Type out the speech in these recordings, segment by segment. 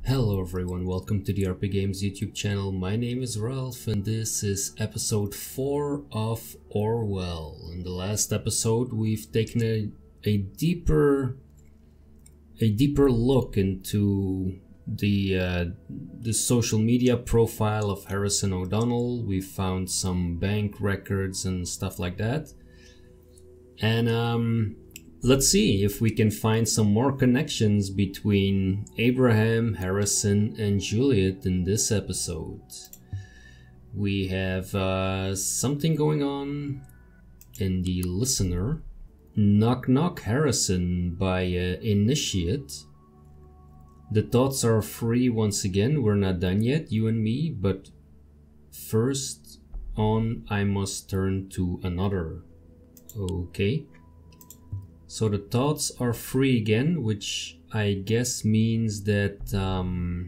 Hello everyone, welcome to the RPGames YouTube channel. My name is Ralph and this is episode 4 of Orwell. In the last episode we've taken a deeper look into the social media profile of Harrison O'Donnell. We found some bank records and stuff like that. And let's see if we can find some more connections between Abraham, Harrison, and Juliet in this episode. We have something going on in the listener. Knock Knock Harrison by Initiate. The thoughts are free once again. We're not done yet, you and me, but first on I must turn to another. Okay. So the thoughts are free again, which I guess means that the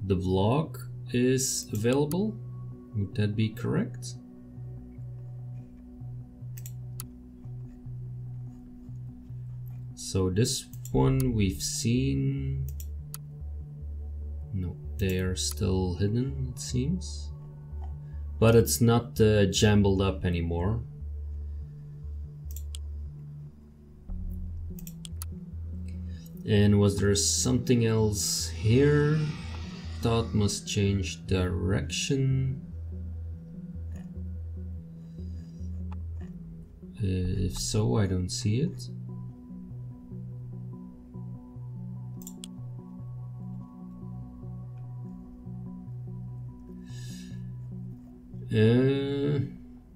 vlog is available. Would that be correct? So this one we've seen. No, they are still hidden, it seems. But it's not jumbled up anymore. And was there something else here? Thought must change direction. If so, I don't see it.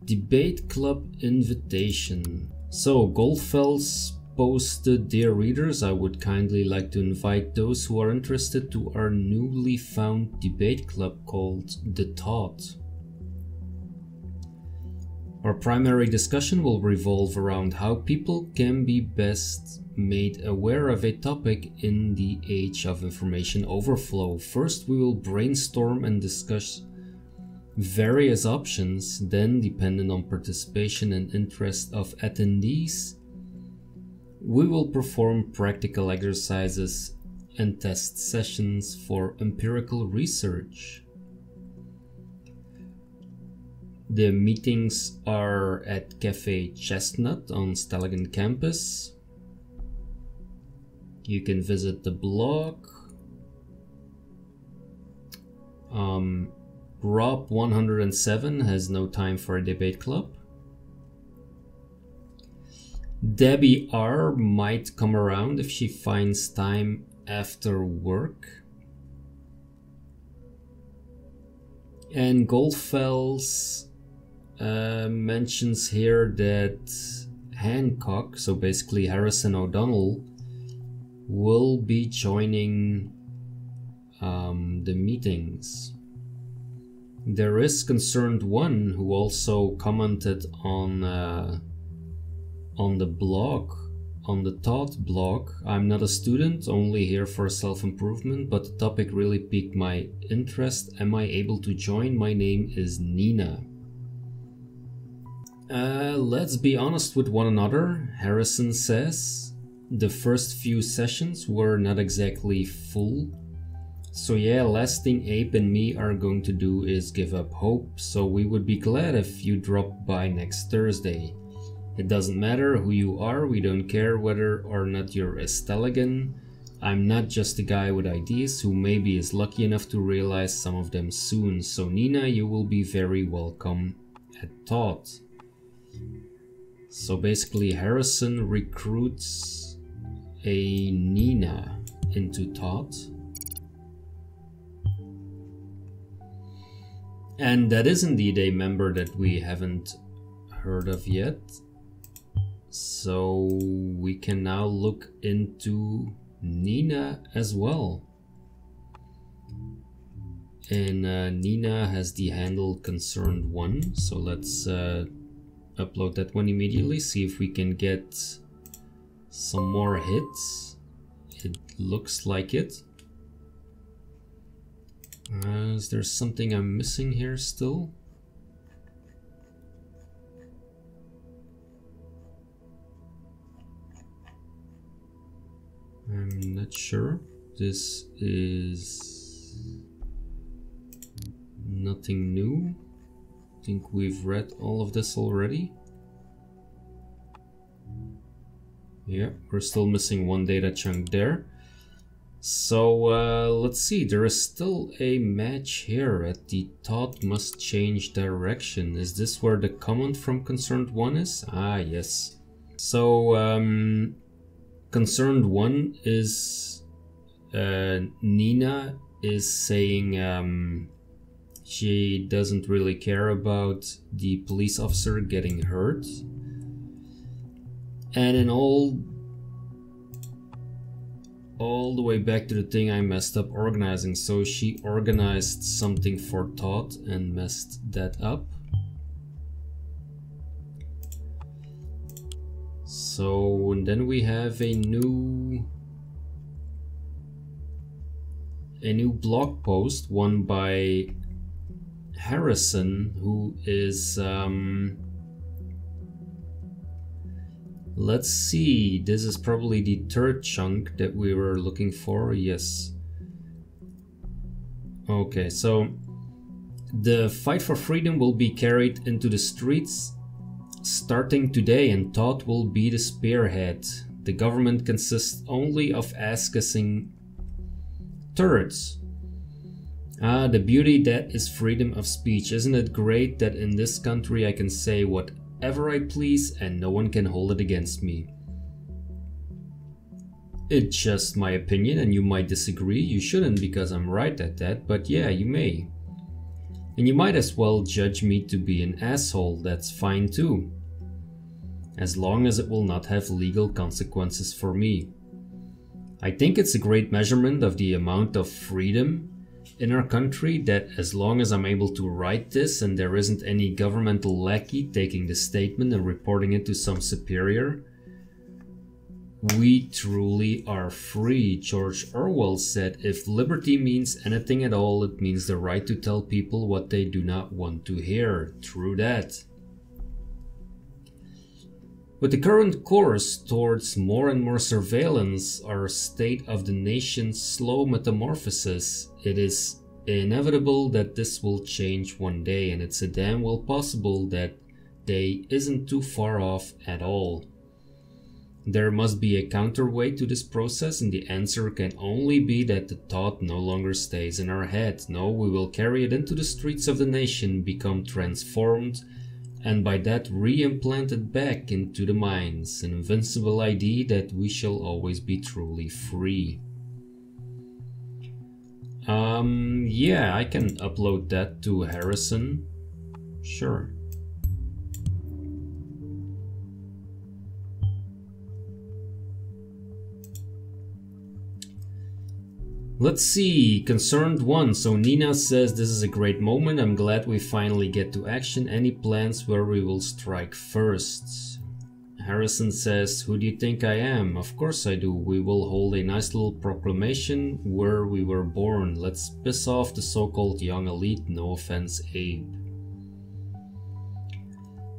Debate club invitation. So Goldfels posted, "Dear readers, I would kindly like to invite those who are interested to our newly found debate club called The Thought. Our primary discussion will revolve around how people can be best made aware of a topic in the age of information overflow. First, we will brainstorm and discuss various options, then, depending on participation and interest of attendees, we will perform practical exercises and test sessions for empirical research. The meetings are at Cafe Chestnut on Stalagan campus. You can visit the blog. Rob107 has no time for a debate club. Debbie R might come around if she finds time after work. And Goldfels mentions here that Hancock, so basically Harrison O'Donnell, will be joining the meetings. There is Concerned One who also commented on the blog, on the Thought blog. "I'm not a student, only here for self-improvement, but the topic really piqued my interest. Am I able to join? My name is Nina." Let's be honest with one another, Harrison says. The first few sessions were not exactly full. So yeah, last thing Abe and me are going to do is give up hope, so we would be glad if you drop by next Thursday. It doesn't matter who you are, we don't care whether or not you're a Stalagan. I'm not just a guy with ideas who maybe is lucky enough to realize some of them soon. So Nina, you will be very welcome at Thought. So basically Harrison recruits a Nina into Thought. And that is indeed a member that we haven't heard of yet. So we can now look into Nina as well. And Nina has the handle Concerned One. So let's upload that one immediately. See if we can get some more hits. It looks like it. Is there something I'm missing here still? I'm not sure. This is nothing new. I think we've read all of this already. Yeah, we're still missing one data chunk there. So let's see, there is still a match here at the thought must change direction. Is this where the comment from Concerned One is? Ah, yes. So Concerned One is Nina is saying she doesn't really care about the police officer getting hurt. And in all the way back to the thing I messed up organizing. So she organized something for Todd and messed that up. So and then we have a new blog post, one by Harrison, who is let's see, this is probably the third chunk that we were looking for. Yes. Okay, so the fight for freedom will be carried into the streets starting today, and Todd will be the spearhead. The government consists only of ass-kissing turrets. Ah, the beauty that is freedom of speech. Isn't it great that in this country I can say whatever I please and no one can hold it against me? It's just my opinion and you might disagree. You shouldn't, because I'm right at that, but yeah, you may. And you might as well judge me to be an asshole, that's fine too. As long as it will not have legal consequences for me. I think it's a great measurement of the amount of freedom in our country that as long as I'm able to write this and there isn't any governmental lackey taking the statement and reporting it to some superior, we truly are free. George Orwell said, if liberty means anything at all, it means the right to tell people what they do not want to hear. True that. With the current course towards more and more surveillance, our state of the nation's slow metamorphosis, it is inevitable that this will change one day, and it's a damn well possible that day isn't too far off at all. There must be a counterweight to this process, and the answer can only be that the thought no longer stays in our head. No, we will carry it into the streets of the nation, become transformed, and by that re-implanted back into the minds, an invincible idea that we shall always be truly free. Yeah, I can upload that to Harrison. Sure. Let's see, Concerned One. So Nina says, this is a great moment. I'm glad we finally get to action. Any plans where we will strike first? Harrison says, who do you think I am? Of course I do. We will hold a nice little proclamation where we were born. Let's piss off the so-called young elite. No offense, Abe.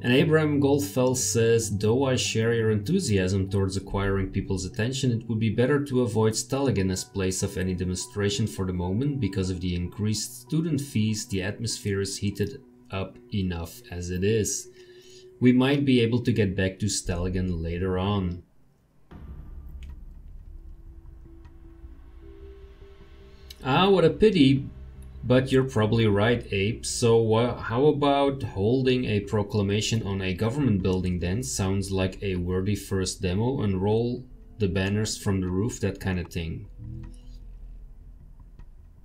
And Abraham Goldfeld says, though I share your enthusiasm towards acquiring people's attention, it would be better to avoid Staligan as place of any demonstration for the moment. Because of the increased student fees, the atmosphere is heated up enough as it is. We might be able to get back to Staligan later on. Ah, what a pity. But you're probably right, Abe. So how about holding a proclamation on a government building then? Sounds like a worthy first demo. Unroll the banners from the roof, that kind of thing.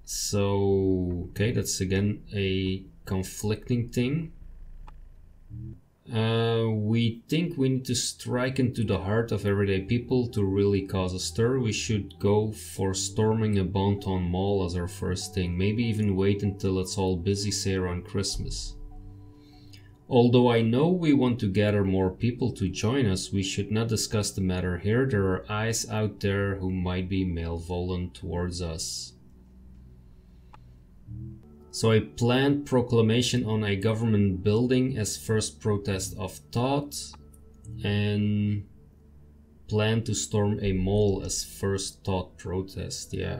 So, okay, that's again a conflicting thing. We think we need to strike into the heart of everyday people to really cause a stir. We should go for storming a Bonton Mall as our first thing. Maybe even wait until it's all busy, say around Christmas. Although I know we want to gather more people to join us, we should not discuss the matter here. There are eyes out there who might be malevolent towards us. So a planned proclamation on a government building as first protest of thought, and plan to storm a mall as first thought protest. Yeah.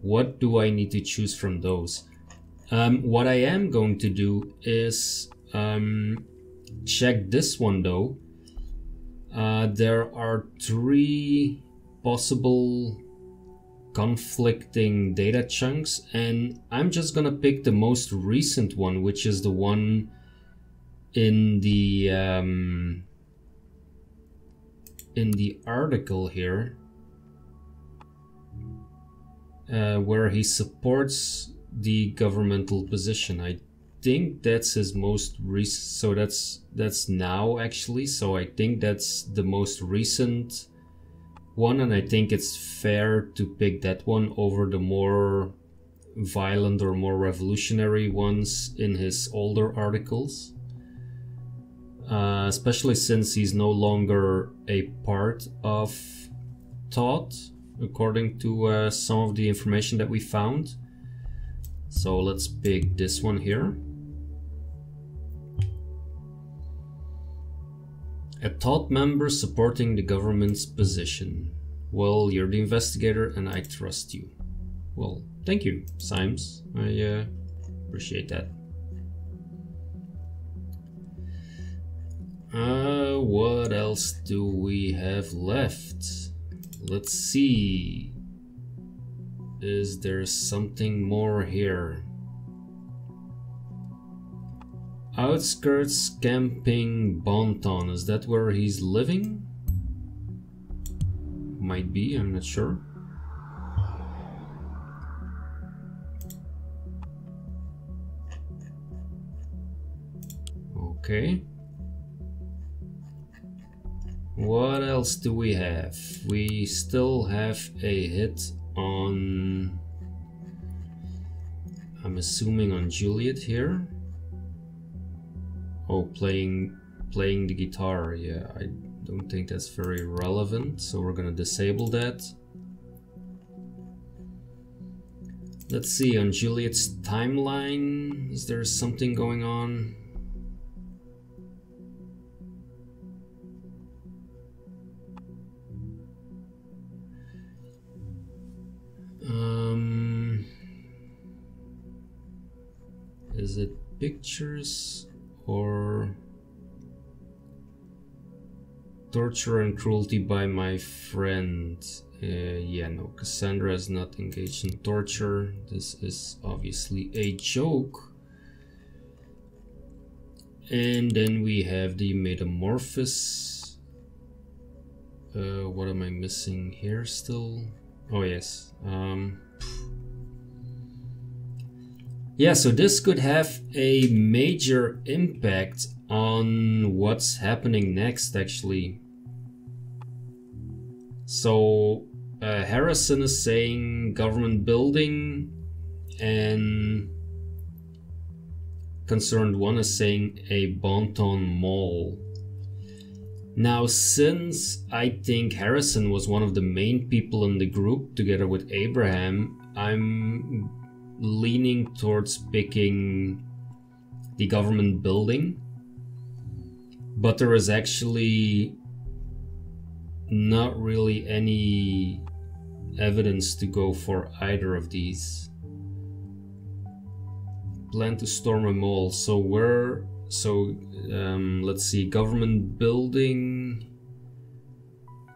What do I need to choose from those? What I am going to do is check this one though. There are 3 possible conflicting data chunks, and I'm just gonna pick the most recent one, which is the one in the article here, where he supports the governmental position. I think that's his most recent, so that's now actually, so I think that's the most recent one, and I think it's fair to pick that one over the more violent or more revolutionary ones in his older articles, especially since he's no longer a part of thought according to some of the information that we found. So let's pick this one here. A thought member supporting the government's position. Well, you're the investigator and I trust you. Well, thank you, Symes. I appreciate that. What else do we have left? Let's see. Is there something more here? Outskirts camping Bonton. Is that where he's living? Might be, I'm not sure. Okay. What else do we have? We still have a hit on, I'm assuming on Juliet here. Oh, playing the guitar. Yeah, I don't think that's very relevant, so we're gonna disable that. Let's see, on Juliet's timeline, is there something going on? Is it pictures or torture and cruelty by my friend? Yeah, no, Cassandra is not engaged in torture. This is obviously a joke. And then we have the metamorphosis. What am I missing here still? Oh yes. Yeah, so this could have a major impact on what's happening next, actually. So Harrison is saying government building, and Concerned One is saying a Bonton Mall. Now, since I think Harrison was one of the main people in the group together with Abraham, I'm leaning towards picking the government building, but there is actually not really any evidence to go for either of these. Plan to storm a mall. So let's see, government building,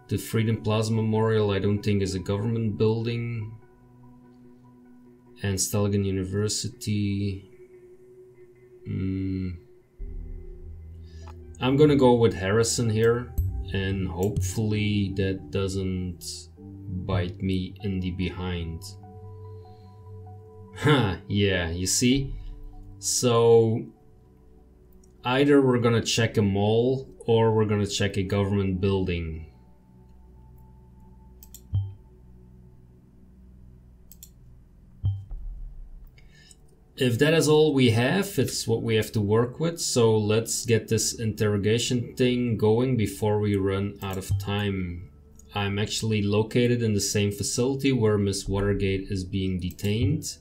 the Freedom Plaza Memorial I don't think is a government building, and Stelgen University. I'm gonna go with Harrison here, and hopefully that doesn't bite me in the behind. Huh, yeah, you see? So either we're gonna check a mall or we're gonna check a government building. If that is all we have, it's what we have to work with, so let's get this interrogation thing going before we run out of time. I'm actually located in the same facility where Miss Watergate is being detained.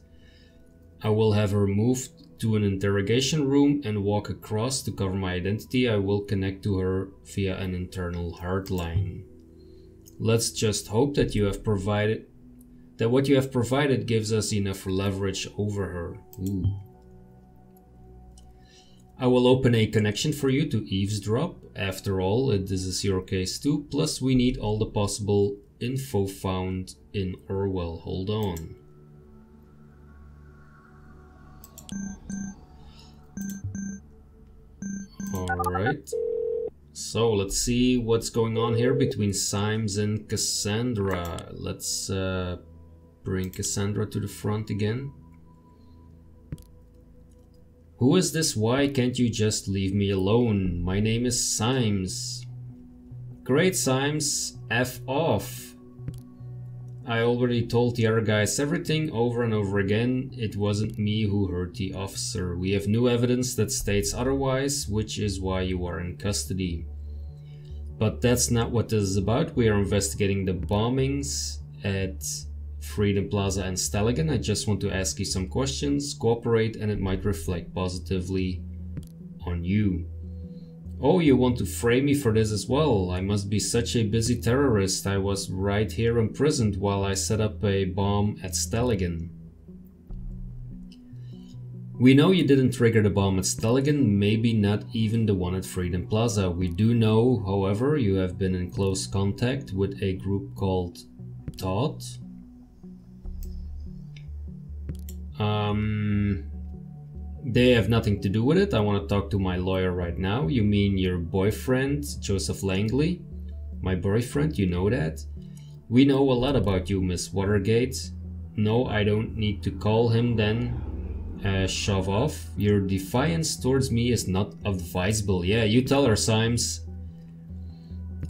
I will have her moved to an interrogation room and walk across to cover my identity. I will connect to her via an internal hardline. Let's just hope that what you have provided gives us enough leverage over her. Ooh. I will open a connection for you to eavesdrop. After all, this is your case too. Plus, we need all the possible info found in Orwell. Hold on. Alright. So, let's see what's going on here between Symes and Cassandra. Let's bring Cassandra to the front again. Who is this? Why can't you just leave me alone? My name is Symes. Great, Symes. F off. I already told the other guys everything over and over again. It wasn't me who hurt the officer. We have new evidence that states otherwise, which is why you are in custody. But that's not what this is about. We are investigating the bombings at Freedom Plaza and Staligan. I just want to ask you some questions, cooperate, and it might reflect positively on you. Oh, you want to frame me for this as well? I must be such a busy terrorist. I was right here imprisoned while I set up a bomb at Staligan. We know you didn't trigger the bomb at Staligan, maybe not even the one at Freedom Plaza. We do know, however, you have been in close contact with a group called Todd. They have nothing to do with it. I want to talk to my lawyer right now. You mean your boyfriend, Joseph Langley? My boyfriend, you know that? We know a lot about you, Miss Watergate. No, I don't need to call him then. Shove off. Your defiance towards me is not advisable. Yeah, you tell her, Symes.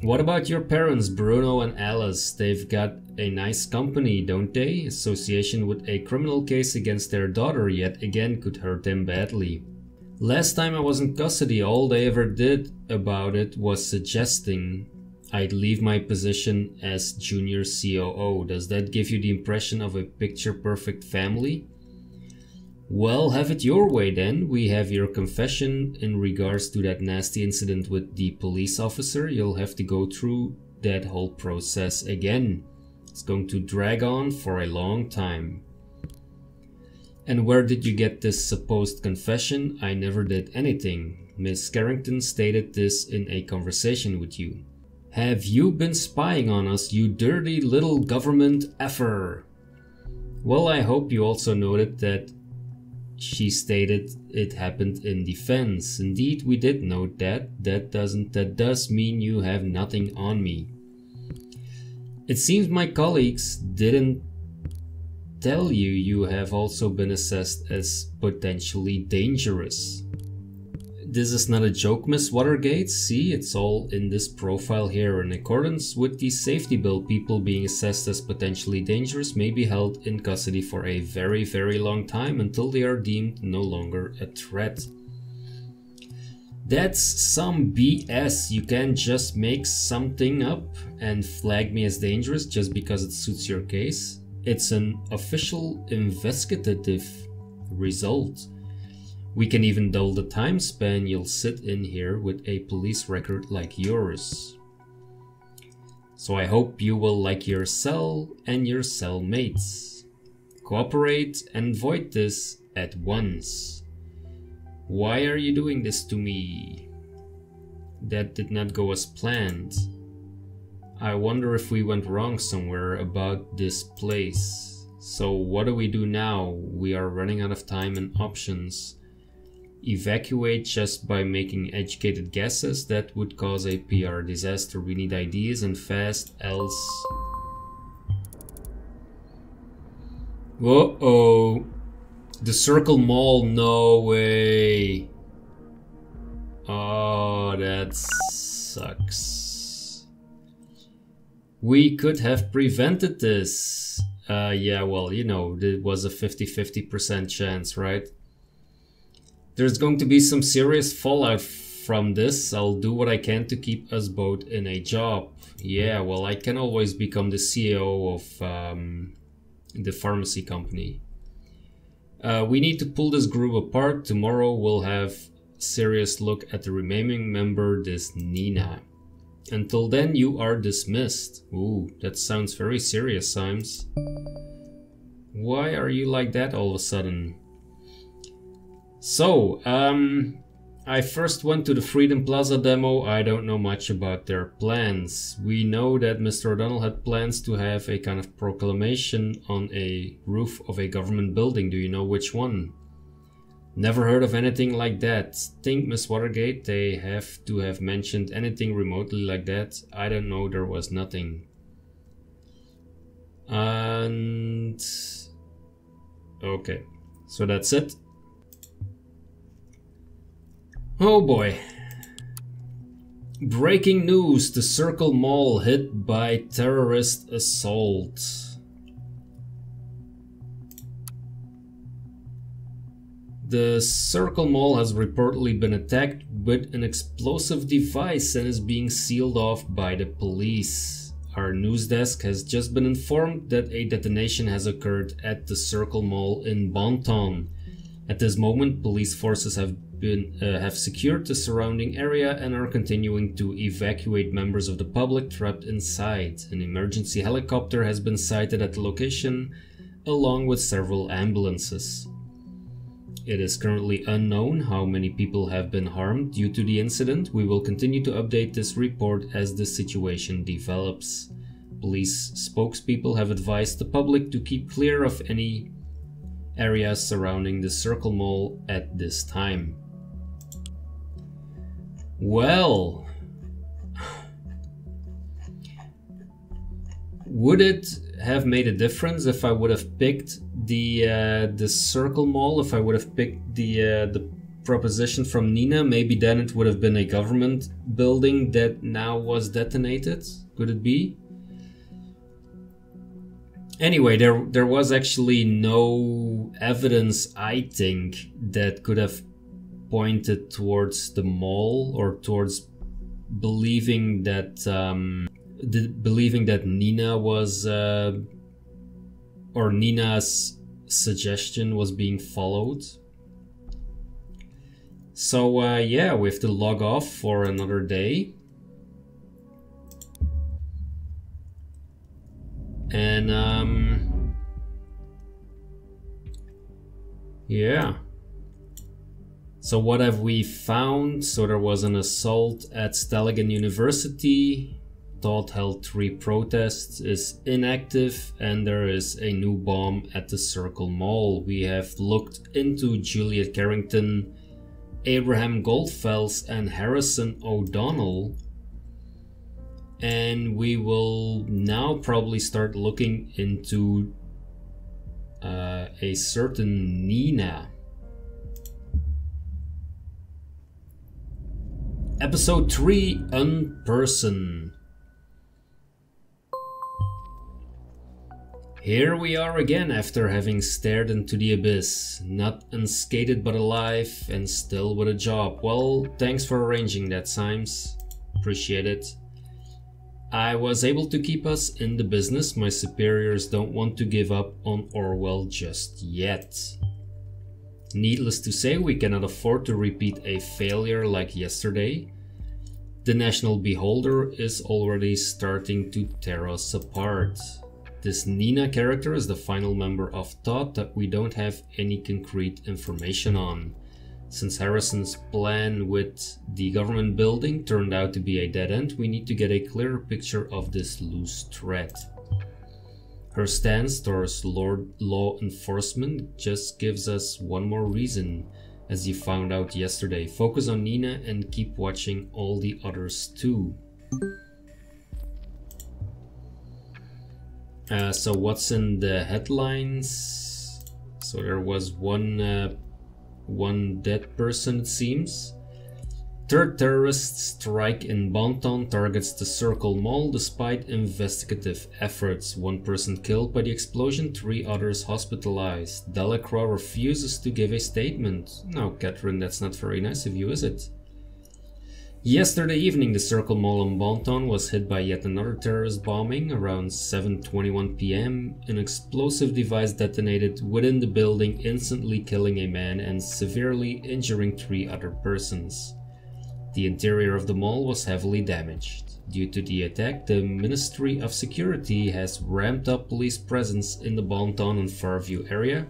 What about your parents, Bruno and Alice? They've got a nice company, don't they? Association with a criminal case against their daughter yet again could hurt them badly. Last time I was in custody, all they ever did about it was suggesting I'd leave my position as junior COO. Does that give you the impression of a picture-perfect family? Well, have it your way then. We have your confession in regards to that nasty incident with the police officer. You'll have to go through that whole process again. It's going to drag on for a long time. And where did you get this supposed confession? I never did anything. Miss Carrington stated this in a conversation with you. Have you been spying on us, you dirty little government effer? Well, I hope you also noted that she stated it happened in defense. Indeed, we did note that. That does mean you have nothing on me. It seems my colleagues didn't tell you you have also been assessed as potentially dangerous. This is not a joke, Miss Watergate. See, it's all in this profile here. In accordance with the safety bill, people being assessed as potentially dangerous may be held in custody for a very, very long time until they are deemed no longer a threat. That's some BS. You can't just make something up and flag me as dangerous just because it suits your case. It's an official investigative result. We can even double the time span you'll sit in here with a police record like yours. So I hope you will like your cell and your cellmates. Cooperate and void this at once. Why are you doing this to me? That did not go as planned. I wonder if we went wrong somewhere about this place. So what do we do now? We are running out of time and options. Evacuate just by making educated guesses? That would cause a PR disaster. We need ideas and fast, else... Uh-oh. The Circle Mall, no way. Oh, that sucks. We could have prevented this. Yeah, well, you know, it was a 50-50% chance, right? There's going to be some serious fallout from this. I'll do what I can to keep us both in a job. Yeah, well, I can always become the CEO of the pharmacy company. We need to pull this group apart. Tomorrow we'll have a serious look at the remaining member, this Nina. Until then, you are dismissed. Ooh, that sounds very serious, Symes. Why are you like that all of a sudden? So, I first went to the Freedom Plaza demo. I don't know much about their plans. We know that Mr. O'Donnell had plans to have a kind of proclamation on a roof of a government building. Do you know which one? Never heard of anything like that. Think Miss Watergate, they have to have mentioned anything remotely like that. I don't know, there was nothing. And... okay, so that's it. Oh boy. Breaking news, the Circle Mall hit by terrorist assault. The Circle Mall has reportedly been attacked with an explosive device and is being sealed off by the police. Our news desk has just been informed that a detonation has occurred at the Circle Mall in Bonton. At this moment, police forces have secured the surrounding area and are continuing to evacuate members of the public trapped inside. An emergency helicopter has been sighted at the location, along with several ambulances. It is currently unknown how many people have been harmed due to the incident. We will continue to update this report as the situation develops. Police spokespeople have advised the public to keep clear of any areas surrounding the Circle Mall at this time. Well, would it have made a difference if I would have picked the Circle Mall? If I would have picked the proposition from Nina, maybe then it would have been a government building that now was detonated. Could it be? Anyway, there was actually no evidence, I think, that could have pointed towards the mall or towards believing that Nina was or Nina's suggestion was being followed. So yeah, we have to log off for another day. And yeah. So what have we found? So there was an assault at Steligan University. Todd held 3 protests, is inactive, and there is a new bomb at the Circle Mall. We have looked into Juliet Carrington, Abraham Goldfels, and Harrison O'Donnell. And we will now probably start looking into a certain Nina. Episode 3, Unperson. Here we are again after having stared into the abyss, not unscathed but alive and still with a job. Well, thanks for arranging that, Symes. Appreciate it. I was able to keep us in the business. My superiors don't want to give up on Orwell just yet. Needless to say, we cannot afford to repeat a failure like yesterday. The National Beholder is already starting to tear us apart. This Nina character is the final member of Todd that we don't have any concrete information on. Since Harrison's plan with the government building turned out to be a dead end, we need to get a clearer picture of this loose thread. Her stance towards law enforcement just gives us one more reason, as you found out yesterday. Focus on Nina and keep watching all the others too. So what's in the headlines? So there was one dead person, it seems. Third terrorist strike in Bonton targets the Circle Mall despite investigative efforts. 1 person killed by the explosion, 3 others hospitalized. Delacroix refuses to give a statement. No, Catherine, that's not very nice of you, is it? Yesterday evening, the Circle Mall in Bonton was hit by yet another terrorist bombing. Around 7:21 p.m., an explosive device detonated within the building, instantly killing a man and severely injuring 3 other persons. The interior of the mall was heavily damaged. Due to the attack, the Ministry of Security has ramped up police presence in the Bonton and Fairview area.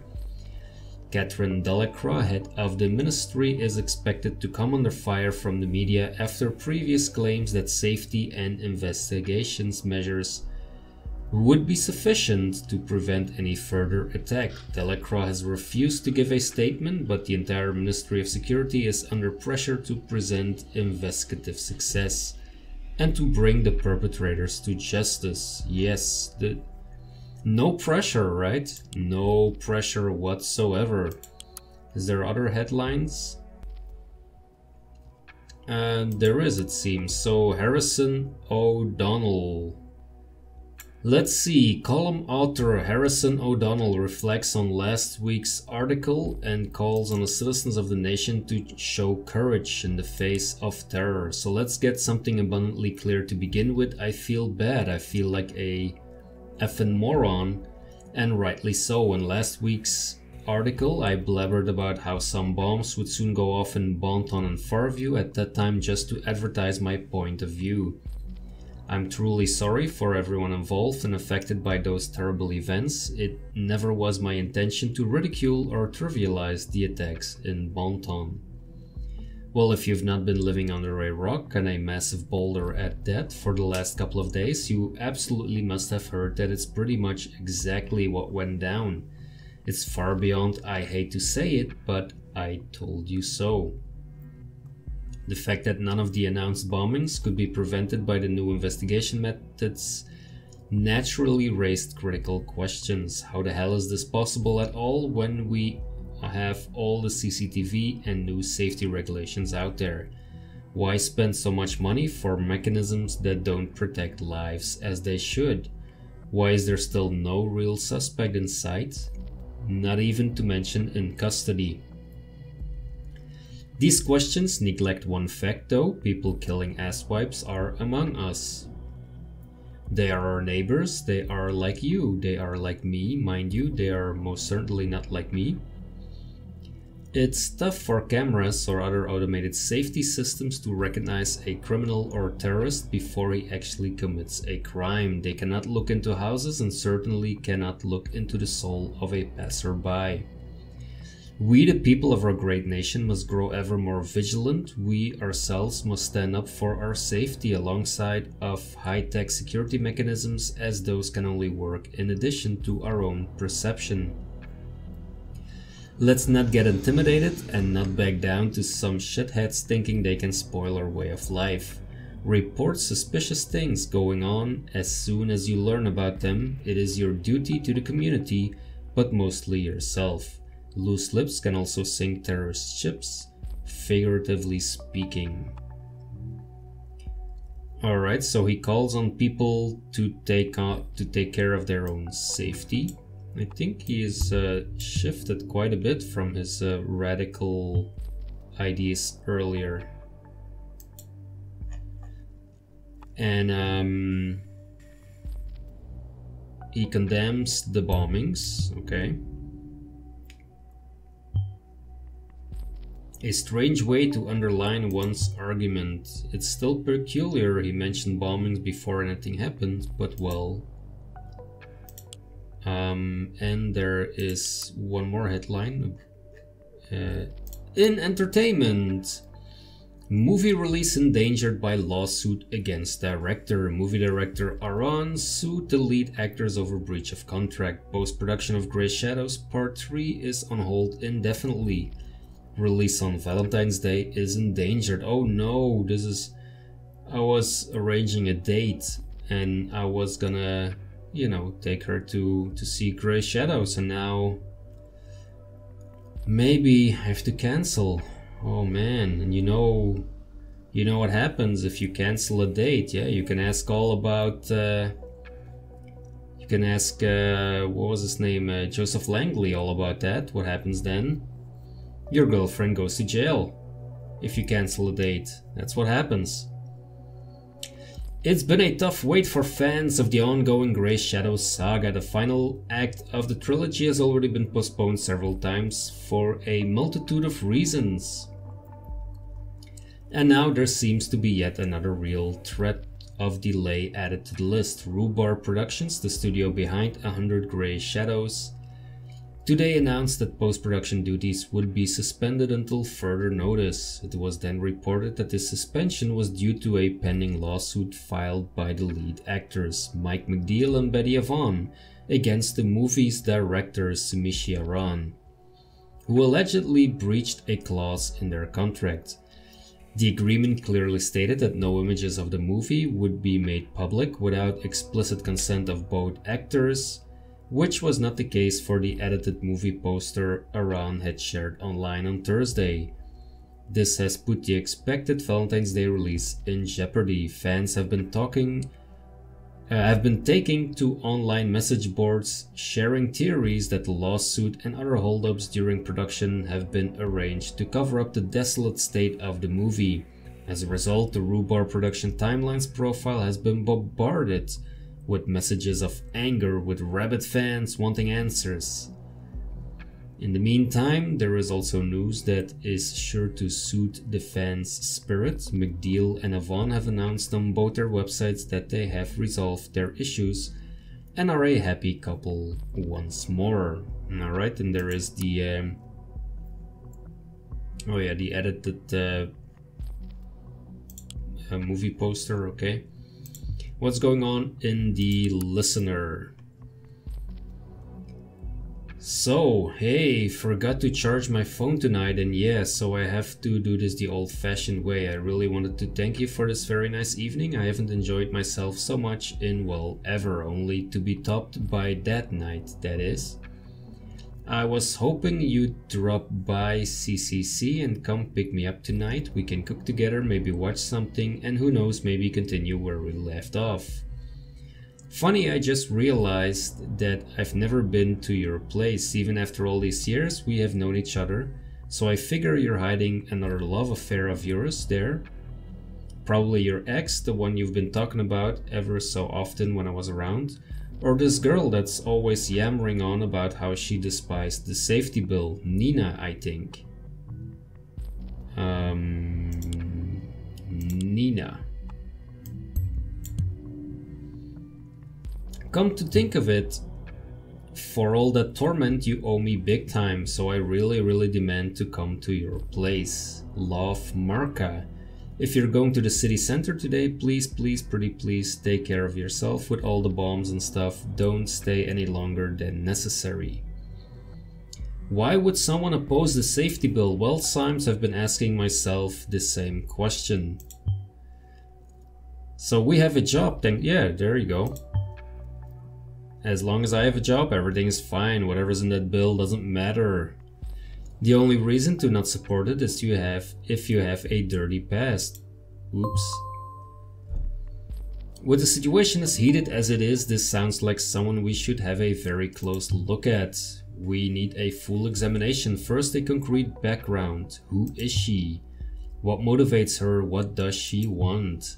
Catherine Delacroix, head of the ministry, is expected to come under fire from the media after previous claims that safety and investigations measures would be sufficient to prevent any further attack. Delacroix has refused to give a statement, but the entire Ministry of Security is under pressure to present investigative success and to bring the perpetrators to justice. Yes, no pressure, right? No pressure whatsoever. Is there other headlines? There is, it seems. So, Harrison O'Donnell. Let's see. Column author Harrison O'Donnell reflects on last week's article and calls on the citizens of the nation to show courage in the face of terror. So let's get something abundantly clear to begin with. I feel bad. I feel like a effing moron, and rightly so. In last week's article, I blabbered about how some bombs would soon go off in Bonton and Fairview at that time just to advertise my point of view. I'm truly sorry for everyone involved and affected by those terrible events. It never was my intention to ridicule or trivialize the attacks in Bonton. Well, if you've not been living under a rock, and a massive boulder at that, for the last couple of days, you absolutely must have heard that it's pretty much exactly what went down. It's far beyond I hate to say it, but I told you so. The fact that none of the announced bombings could be prevented by the new investigation methods naturally raised critical questions. How the hell is this possible at all when we have all the CCTV and new safety regulations out there? Why spend so much money for mechanisms that don't protect lives as they should? Why is there still no real suspect in sight? Not even to mention in custody. These questions neglect one fact though: people killing asswipes are among us. They are our neighbors, they are like you, they are like me, mind you, they are most certainly not like me. It's tough for cameras or other automated safety systems to recognize a criminal or terrorist before he actually commits a crime. They cannot look into houses and certainly cannot look into the soul of a passerby. We, the people of our great nation, must grow ever more vigilant. We ourselves must stand up for our safety alongside of high-tech security mechanisms, as those can only work in addition to our own perception. Let's not get intimidated and not back down to some shitheads thinking they can spoil our way of life. Report suspicious things going on as soon as you learn about them. It is your duty to the community, but mostly yourself. Loose lips can also sink terrorist ships, figuratively speaking. Alright, so he calls on people to take care of their own safety. I think he is shifted quite a bit from his radical ideas earlier. And he condemns the bombings, okay. A strange way to underline one's argument. It's still peculiar he mentioned bombings before anything happened, but well. And there is one more headline. In entertainment, movie release endangered by lawsuit against director. Movie director Aaron sued the lead actors over breach of contract. Post-production of Grey Shadows Part 3 is on hold indefinitely. Release on Valentine's Day is endangered. Oh no, this is... I was arranging a date and I was gonna, you know, take her to see Grey Shadows, and now maybe I have to cancel. Oh man, and you know what happens if you cancel a date. Yeah, you can ask all about you can ask what was his name, Joseph Langley, all about that. What happens then? Your girlfriend goes to jail. if you cancel a date. That's what happens. It's been a tough wait for fans of the ongoing Grey Shadows saga. The final act of the trilogy has already been postponed several times for a multitude of reasons. And now there seems to be yet another real threat of delay added to the list. Rhubarb Productions, the studio behind 100 Grey Shadows, today announced that post-production duties would be suspended until further notice. It was then reported that this suspension was due to a pending lawsuit filed by the lead actors, Mike McDeal and Betty Avon, against the movie's director Sumishi Aran, who allegedly breached a clause in their contract. The agreement clearly stated that no images of the movie would be made public without explicit consent of both actors, which was not the case for the edited movie poster Aran had shared online on Thursday. This has put the expected Valentine's Day release in jeopardy. Fans have been taking to online message boards, sharing theories that the lawsuit and other holdups during production have been arranged to cover up the desolate state of the movie. As a result, the Rhubarb Production Timelines profile has been bombarded with messages of anger, with rabid fans wanting answers. In the meantime, there is also news that is sure to suit the fans' spirit. McDeal and Avon have announced on both their websites that they have resolved their issues and are a happy couple once more. Alright, and there is the the edited movie poster, okay. What's going on in the listener? So, hey, forgot to charge my phone tonight, and yeah, so I have to do this the old-fashioned way. I really wanted to thank you for this very nice evening. I haven't enjoyed myself so much in, well, ever, only to be topped by that night, that is. I was hoping you'd drop by CCC and come pick me up tonight. We can cook together, maybe watch something, and who knows, maybe continue where we left off. Funny, I just realized that I've never been to your place. Even after all these years, we have known each other, so I figure you're hiding another love affair of yours there. Probably your ex, the one you've been talking about ever so often when I was around. Or this girl that's always yammering on about how she despised the safety bill. Nina, I think. Nina. Come to think of it, for all that torment you owe me big time, so I really demand to come to your place. Love, Marka. If you're going to the city center today, please, pretty please, take care of yourself with all the bombs and stuff. Don't stay any longer than necessary. Why would someone oppose the safety bill? Well, Symes, I've been asking myself the same question. So we have a job, then yeah, there you go. As long as I have a job, everything is fine. Whatever's in that bill doesn't matter. The only reason to not support it is if you have a dirty past. Oops. With the situation as heated as it is, this sounds like someone we should have a very close look at. We need a full examination. First, a concrete background. Who is she? What motivates her? What does she want?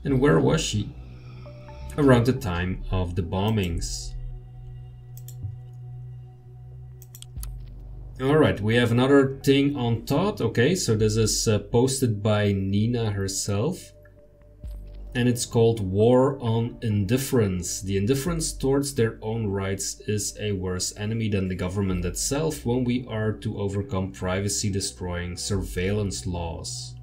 And where was she around the time of the bombings? Alright, we have another thing on Todd. Okay, so this is posted by Nina herself. And it's called War on Indifference. The indifference towards their own rights is a worse enemy than the government itself when we are to overcome privacy-destroying surveillance laws.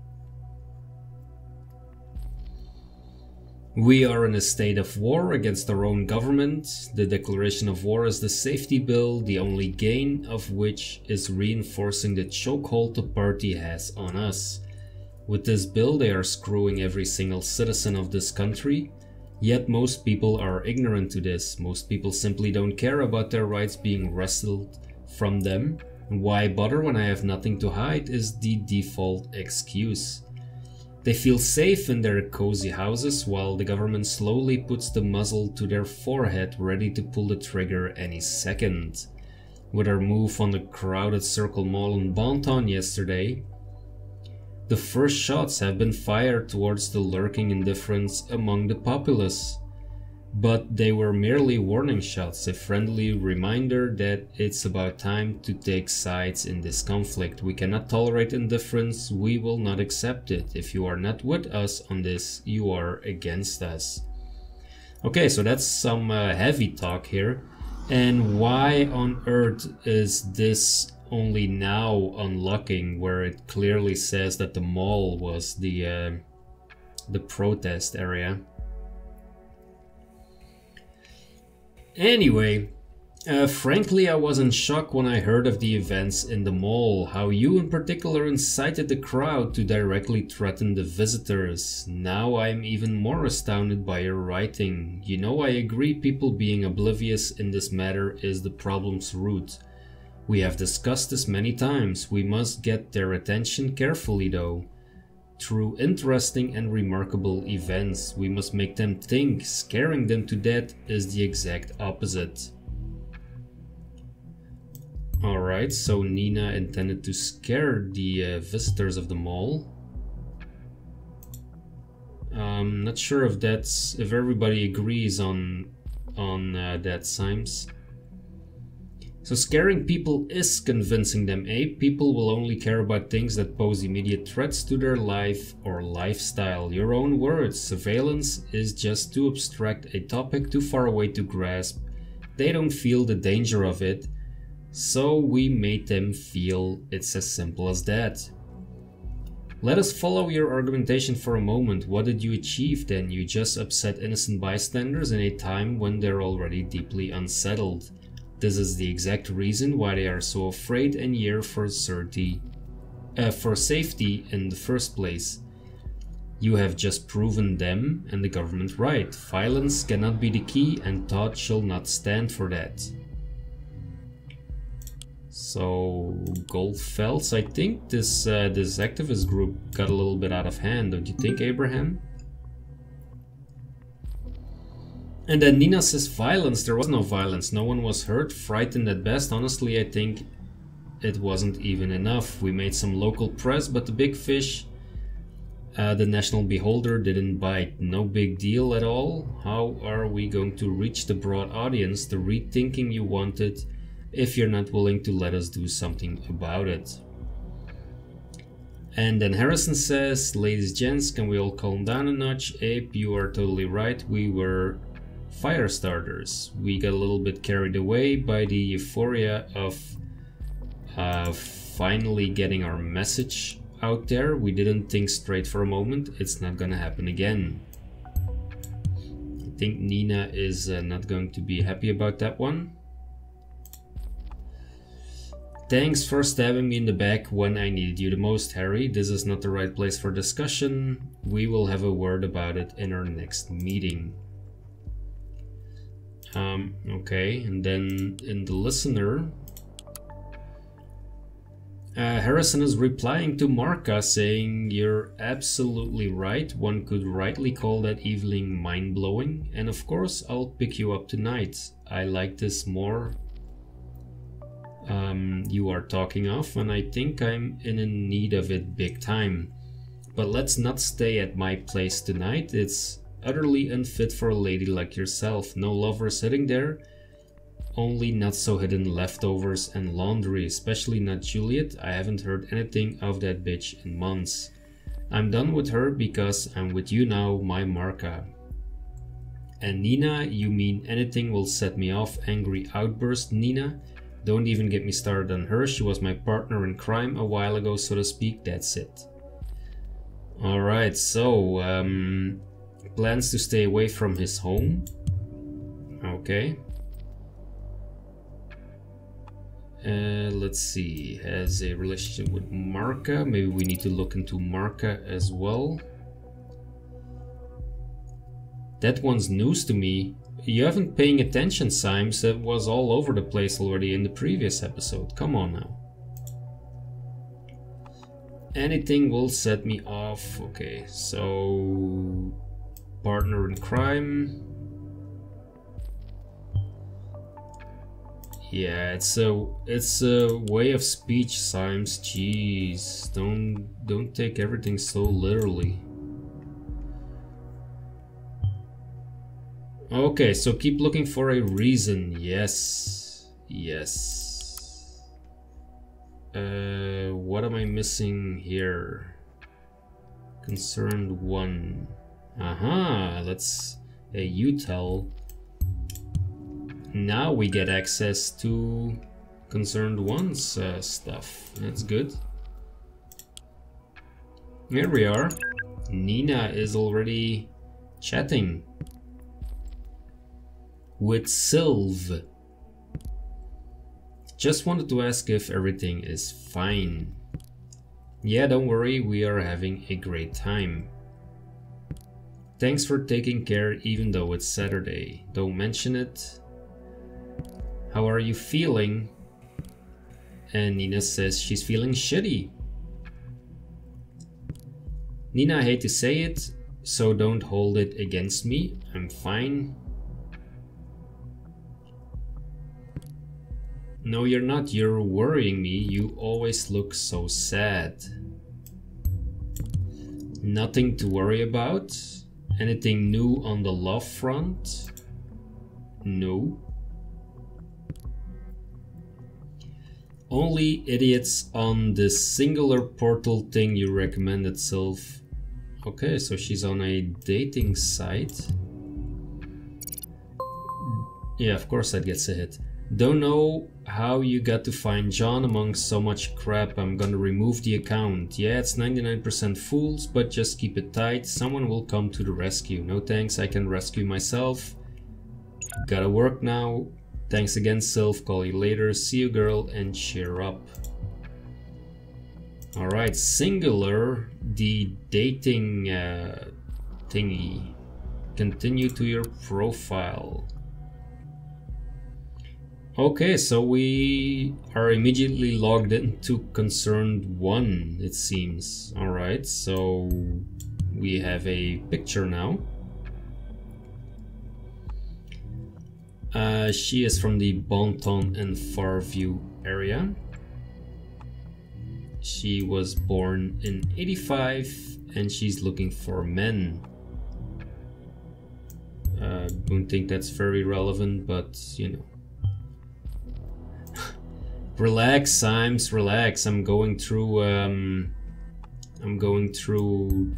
We are in a state of war against our own government. The declaration of war is the safety bill, the only gain of which is reinforcing the chokehold the party has on us. With this bill, they are screwing every single citizen of this country, yet most people are ignorant to this. Most people simply don't care about their rights being wrestled from them. Why bother when I have nothing to hide is the default excuse. They feel safe in their cozy houses while the government slowly puts the muzzle to their forehead, ready to pull the trigger any second. With our move on the crowded Circle Mall in Bonton yesterday, The first shots have been fired towards the lurking indifference among the populace. But they were merely warning shots, a friendly reminder that it's about time to take sides in this conflict. We cannot tolerate indifference, we will not accept it. If you are not with us on this, you are against us. Okay, so that's some heavy talk here. And why on earth is this only now unlocking, where it clearly says that the mall was the protest area? Anyway, frankly, I was in shock when I heard of the events in the mall, how you in particular incited the crowd to directly threaten the visitors. Now I am even more astounded by your writing. You know, I agree people being oblivious in this matter is the problem's root. We have discussed this many times. We must get their attention carefully though. Through interesting and remarkable events, we must make them think. Scaring them to death is the exact opposite. Alright, so Nina intended to scare the visitors of the mall. Not sure if if everybody agrees on that, Symes. So scaring people is convincing them, eh? People will only care about things that pose immediate threats to their life or lifestyle. Your own words, surveillance is just too abstract a topic, too far away to grasp. They don't feel the danger of it, so we made them feel it's as simple as that. Let us follow your argumentation for a moment. What did you achieve then? You just upset innocent bystanders in a time when they're already deeply unsettled. This is the exact reason why they are so afraid and yearn for safety in the first place. You have just proven them and the government right. Violence cannot be the key, and thought shall not stand for that. So, Goldfelds, I think this activist group got a little bit out of hand, don't you think, Abraham? And then Nina says violence. There was no violence. No one was hurt, frightened at best. Honestly, I think it wasn't even enough. We made some local press, but the big fish, the National Beholder, didn't bite. No big deal at all. How are we going to reach the broad audience, the rethinking you wanted, if you're not willing to let us do something about it? And then Harrison says, ladies, gents, can we all calm down a notch? Abe, you are totally right. We were fire starters. We got a little bit carried away by the euphoria of finally getting our message out there. We didn't think straight for a moment. It's not gonna happen again. I think Nina is not going to be happy about that one. Thanks for stabbing me in the back when I needed you the most, Harry. This is not the right place for discussion. We will have a word about it in our next meeting. Okay, and then in the listener, Harrison is replying to Marka saying, you're absolutely right. One could rightly call that evening mind-blowing. And of course, I'll pick you up tonight. I like this more. You are talking off, and I think I'm in need of it big time. But let's not stay at my place tonight. It's utterly unfit for a lady like yourself. No lovers sitting there, only not so hidden leftovers and laundry, especially not Juliet. I haven't heard anything of that bitch in months. I'm done with her because I'm with you now, my Marka. And Nina, you mean anything will set me off? Angry outburst, Nina. Don't even get me started on her. She was my partner in crime a while ago, so to speak. That's it. Alright, so plans to stay away from his home. Okay. Let's see. Has a relationship with Marka. Maybe we need to look into Marka as well. That one's news to me. You haven't paying attention, Symes. That was all over the place already in the previous episode. Come on now. Anything will set me off. Okay, so partner in crime. Yeah, it's a way of speech, Symes. Jeez, don't take everything so literally. Okay, so keep looking for a reason. Yes, yes. What am I missing here? Concerned one. Aha, let's a util. Now we get access to concerned one's stuff. That's good. Here we are. Nina is already chatting with Sylv. Just wanted to ask if everything is fine. Yeah, don't worry, we are having a great time. Thanks for taking care even though it's Saturday. Don't mention it. How are you feeling? And Nina says she's feeling shitty. Nina, I hate to say it, so don't hold it against me. I'm fine. No, you're not. You're worrying me. You always look so sad. Nothing to worry about? Anything new on the love front? No. Only idiots on the singular portal thing you recommended, Sylv. Okay, so she's on a dating site. Yeah, of course that gets a hit. Don't know how you got to find John among so much crap. I'm gonna remove the account. Yeah, it's 99% fools, but just keep it tight. Someone will come to the rescue. No thanks, I can rescue myself. Gotta work now. Thanks again, Sylv. Call you later. See you, girl, and cheer up. Alright, singular, the dating thingy. Continue to your profile. Okay, so we are immediately logged into concerned one, it seems. Alright, so we have a picture now. She is from the Bonton and Farview area. She was born in 85 and she's looking for men. Don't think that's very relevant, but you know. Relax, Symes, relax. I'm going through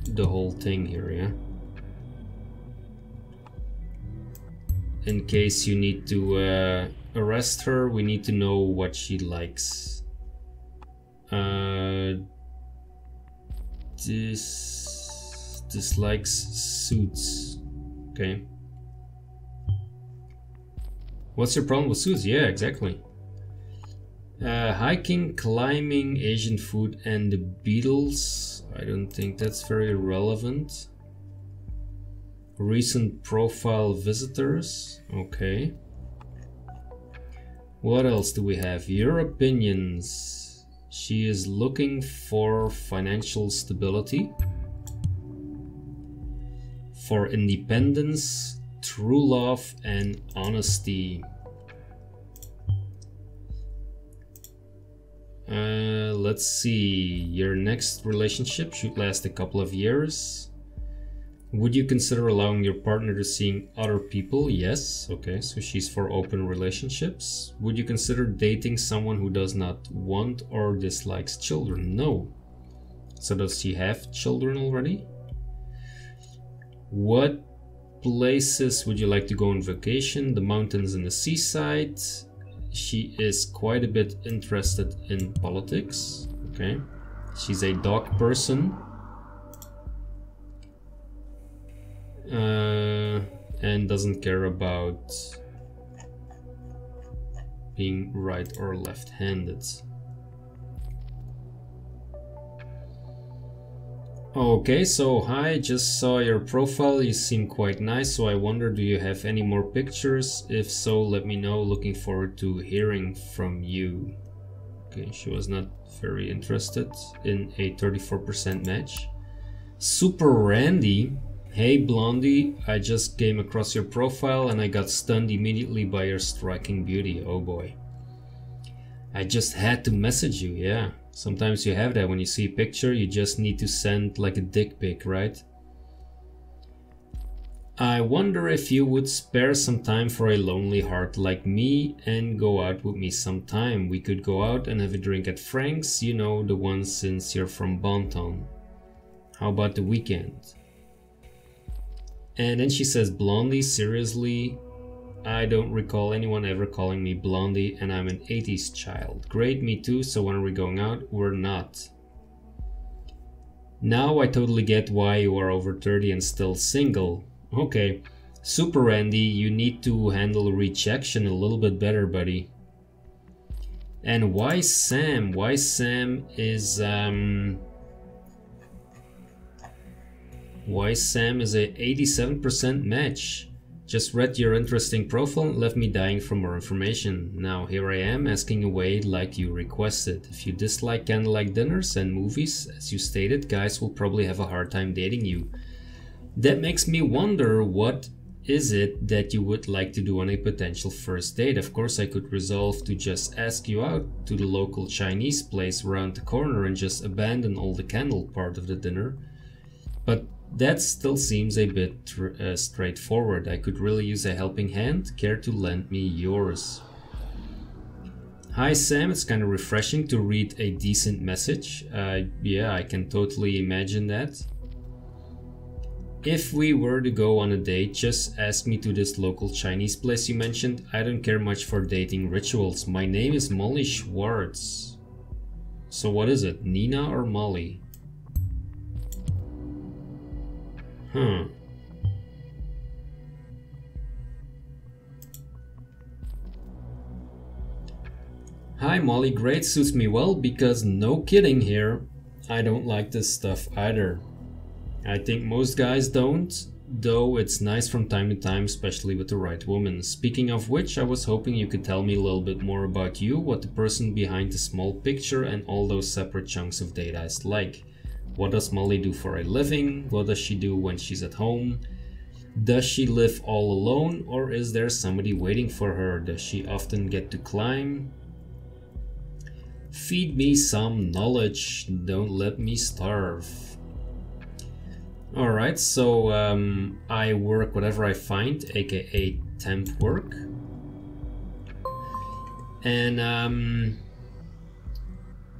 the whole thing here, yeah. In case you need to arrest her, we need to know what she likes. Dislikes suits. Okay. What's your problem with suits? Yeah, exactly. Hiking, climbing, Asian food, and the Beatles. I don't think that's very relevant. Recent profile visitors. Okay. What else do we have? Your opinions. She is looking for financial stability, for independence, true love, and honesty. Let's see. Your next relationship should last a couple of years. Would you consider allowing your partner to see other people? Yes. Okay, so she's for open relationships. Would you consider dating someone who does not want or dislikes children? No. So does she have children already? What places would you like to go on vacation? The mountains and the seaside. She is quite a bit interested in politics. Okay. She's a dog person. And doesn't care about being right or left-handed. Okay, so hi, just saw your profile, you seem quite nice, so I wonder, do you have any more pictures? If so, let me know, looking forward to hearing from you. Okay, she was not very interested in a 34% match. Super Randy. Hey Blondie, I just came across your profile and I got stunned immediately by your striking beauty. Oh boy. I just had to message you, yeah. Sometimes you have that when you see a picture, you just need to send like a dick pic, right? I wonder if you would spare some time for a lonely heart like me and go out with me sometime. We could go out and have a drink at Frank's, you know, the one since you're from Bonton. How about the weekend? And then she says, Blondie, seriously? I don't recall anyone ever calling me Blondie, and I'm an 80s child. Great, me too, so when are we going out? We're not. Now I totally get why you are over 30 and still single. Okay, Super Randy, you need to handle rejection a little bit better, buddy. And why Sam? Why Sam is Why Sam is a 87% match. Just read your interesting profile and left me dying for more information. Now here I am asking away like you requested. If you dislike candlelight dinners and movies, as you stated, guys will probably have a hard time dating you. That makes me wonder, what is it that you would like to do on a potential first date? Of course I could resolve to just ask you out to the local Chinese place around the corner and just abandon all the candle part of the dinner. But that still seems a bit straightforward. I could really use a helping hand. Care to lend me yours? Hi Sam, it's kind of refreshing to read a decent message. Yeah, I can totally imagine that. If we were to go on a date, just ask me to this local Chinese place you mentioned. I don't care much for dating rituals. My name is Molly Schwartz. So what is it, Nina or Molly? Hi Molly, great, suits me well because no kidding here, I don't like this stuff either. I think most guys don't, though it's nice from time to time, especially with the right woman. Speaking of which, I was hoping you could tell me a little bit more about you, what the person behind the small picture and all those separate chunks of data is like. What does Molly do for a living? What does she do when she's at home? Does she live all alone, or is there somebody waiting for her? Does she often get to climb? Feed me some knowledge, don't let me starve. Alright, so I work whatever I find, aka temp work. And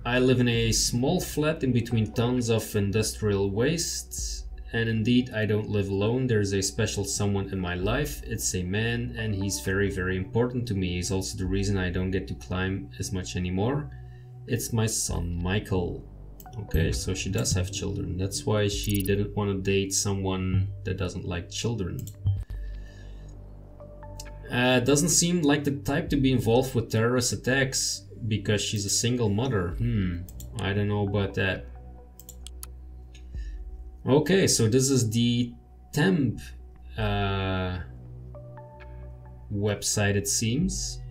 I live in a small flat in between tons of industrial waste. And indeed, I don't live alone. There's a special someone in my life. It's a man, and he's very, very important to me. He's also the reason I don't get to climb as much anymore. It's my son, Michael. Okay, so she does have children. That's why she didn't want to date someone that doesn't like children. Doesn't seem like the type to be involved with terrorist attacks because she's a single mother. I don't know about that. Okay, so this is the temp website, it seems.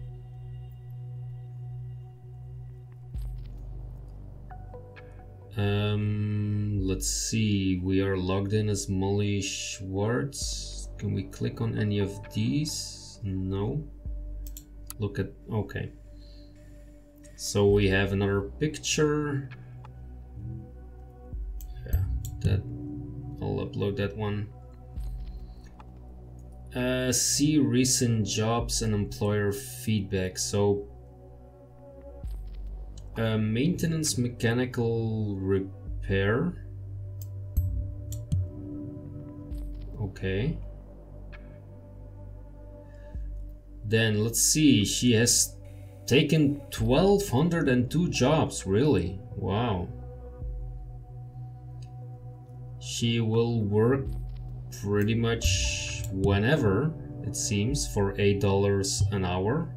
Let's see, we are logged in as Molly Schwartz. Can we click on any of these? No. Look at, okay. So we have another picture. Yeah, that, I'll upload that one. See recent jobs and employer feedback. So maintenance, mechanical repair. Okay. Then let's see, she has taken 1,202 jobs, really? Wow. She will work pretty much whenever, it seems, for $8 an hour.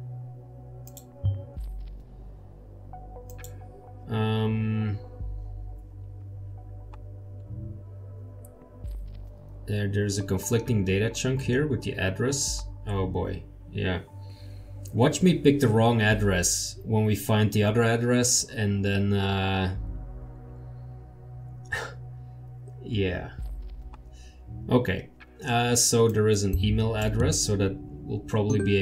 There's a conflicting data chunk here with the address. Oh boy, yeah. Watch me pick the wrong address when we find the other address, and then yeah. Okay, so there is an email address, so that we'll probably be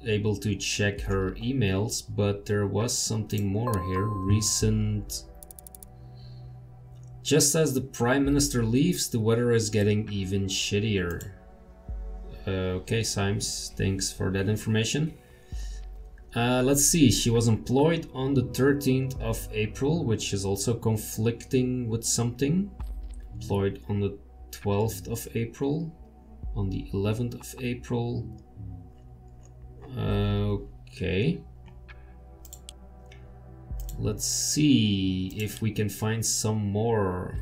able to check her emails, but there was something more here. Recent. Just as the Prime Minister leaves, the weather is getting even shittier. Okay, Symes, thanks for that information. Let's see, she was employed on the 13th of April, which is also conflicting with something. Employed on the 12th of April, on the 11th of April. Okay. Let's see if we can find some more.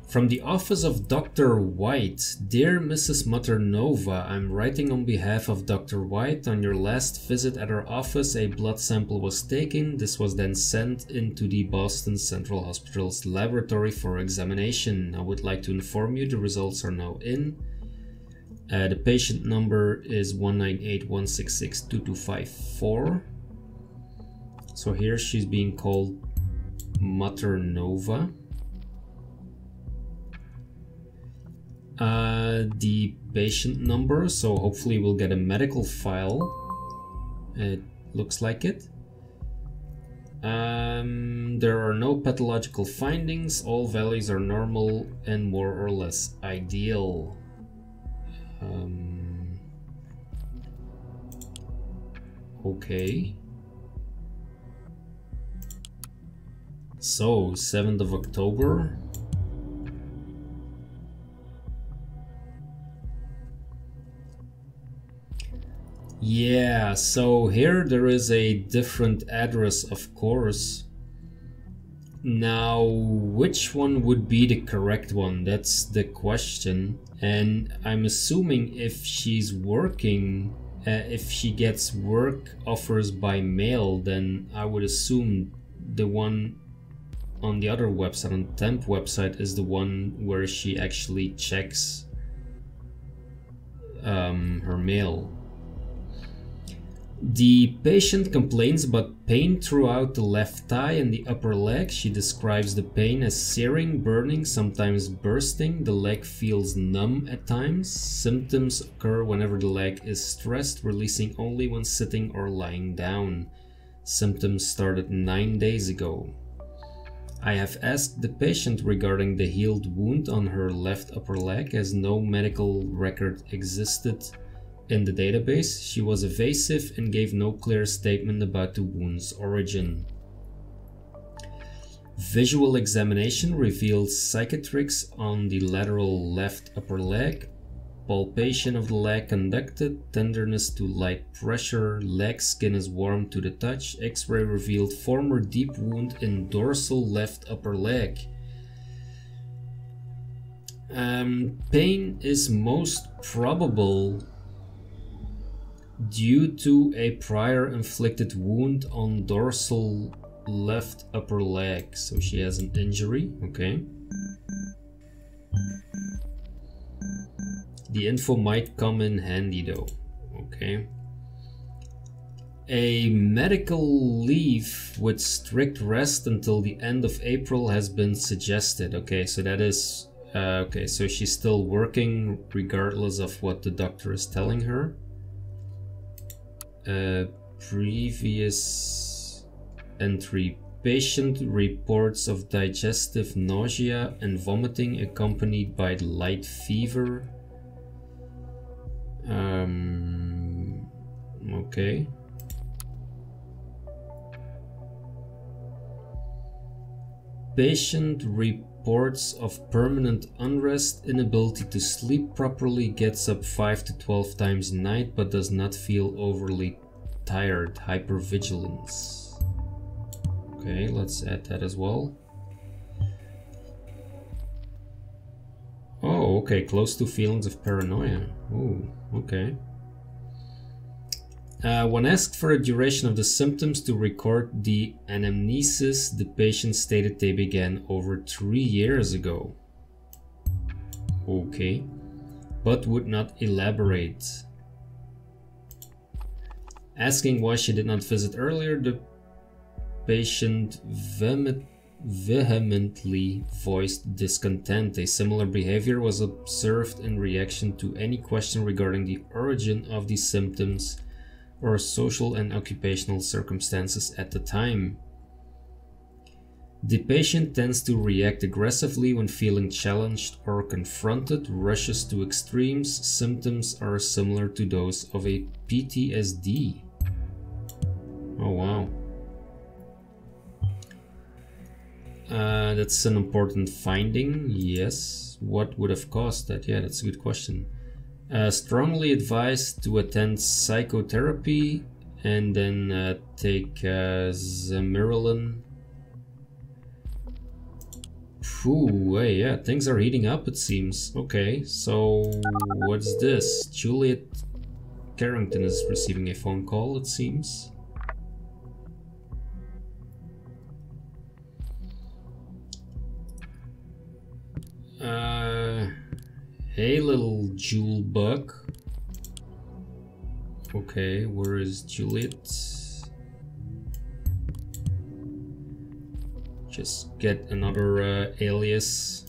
From the office of Dr. White. Dear Mrs. Maternova, I'm writing on behalf of Dr. White. On your last visit at our office, a blood sample was taken. This was then sent into the Boston Central Hospital's laboratory for examination. I would like to inform you the results are now in. The patient number is 198166224. So here she's being called Maternova. The patient number, so hopefully we'll get a medical file. It looks like it. There are no pathological findings. All values are normal and more or less ideal. Okay. So, 7th of October. Yeah, so here there is a different address, of course. Now, which one would be the correct one? That's the question. And I'm assuming if she's working, if she gets work offers by mail, then I would assume the one on the other website, on the temp website, is the one where she actually checks her mail. The patient complains about pain throughout the left thigh and the upper leg. She describes the pain as searing, burning, sometimes bursting. The leg feels numb at times. Symptoms occur whenever the leg is stressed, releasing only when sitting or lying down. Symptoms started 9 days ago. I have asked the patient regarding the healed wound on her left upper leg, as no medical record existed in the database. She was evasive and gave no clear statement about the wound's origin. Visual examination revealed cicatrix on the lateral left upper leg. Palpation of the leg conducted. Tenderness to light pressure. Leg skin is warm to the touch. X-ray revealed former deep wound in dorsal left upper leg. Pain is most probable due to a prior inflicted wound on dorsal left upper leg. So she has an injury, okay. The info might come in handy though, okay. A medical leave with strict rest until the end of April has been suggested. Okay, so that is, okay, so she's still working regardless of what the doctor is telling her. Previous entry. Patient reports of digestive nausea and vomiting accompanied by light fever. Okay. Patient reports of permanent unrest, inability to sleep properly, gets up 5 to 12 times a night but does not feel overly tired, hypervigilance. Okay, let's add that as well. Oh, okay, close to feelings of paranoia. Oh, okay. When asked for the duration of the symptoms to record the anamnesis, the patient stated they began over 3 years ago. Okay, but would not elaborate. Asking why she did not visit earlier, the patient vehemently voiced discontent. A similar behavior was observed in reaction to any question regarding the origin of the symptoms or social and occupational circumstances at the time. The patient tends to react aggressively when feeling challenged or confronted, rushes to extremes. Symptoms are similar to those of a PTSD. Oh wow. That's an important finding, yes. What would have caused that? Yeah, that's a good question. Strongly advised to attend psychotherapy and then take Zamirilin. Phew, hey, yeah, things are heating up it seems. Okay, so what's this? Juliet Carrington is receiving a phone call, it seems. Hey little jewel bug. Okay, where is Juliet? Just get another alias.